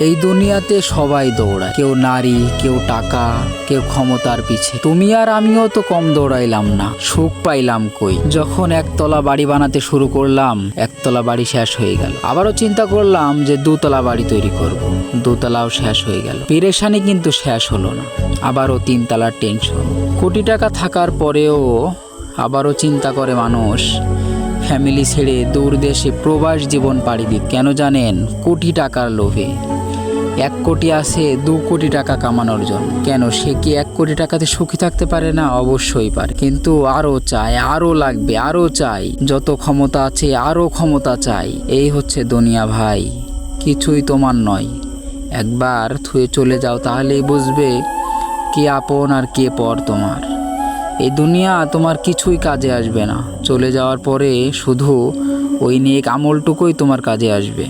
এই দুনিয়াতে সবাই দৌড়ায়, কেউ নারী, কেউ টাকা, কেউ ক্ষমতার পিছে। তুমি আর আমিও তো কম দৌড়াইলাম না, সুখ পাইলাম কই? যখন একতলা বাড়ি বানাতে শুরু করলাম, একতলা বাড়ি শেষ হয়ে গেল। আবারও চিন্তা করলাম যে দুতলা বাড়ি তৈরি করব, দুতলাও শেষ হয়ে গেল। পেরেশানি কিন্তু শেষ হলো না, আবারও তিনতলার টেনশন। কোটি টাকা থাকার পরেও আবারও চিন্তা করে মানুষ ফ্যামিলি ছেড়ে দূর দেশে প্রবাস জীবন পাড়ি দিক। কেন জানেন? কোটি টাকার লোভে। 1 কোটি আছে 2 কোটি টাকা কামানোর জন্য। কেন, সে কি 1 কোটি টাকাতে সুখী থাকতে পারে না? অবশ্যই পারে, কিন্তু আরও চায়, আরও লাগবে, আরও চাই। যত ক্ষমতা আছে আরও ক্ষমতা চাই। এই হচ্ছে দুনিয়া ভাই, কিছুই তোমার নয়। একবার থুয়ে চলে যাও, তাহলেই বুঝবে কে আপন আর কে পর তোমার। এই দুনিয়া তোমার কিছুই কাজে আসবে না। চলে যাওয়ার পরে শুধু ওই নেক আমলটুকুই তোমার কাজে আসবে।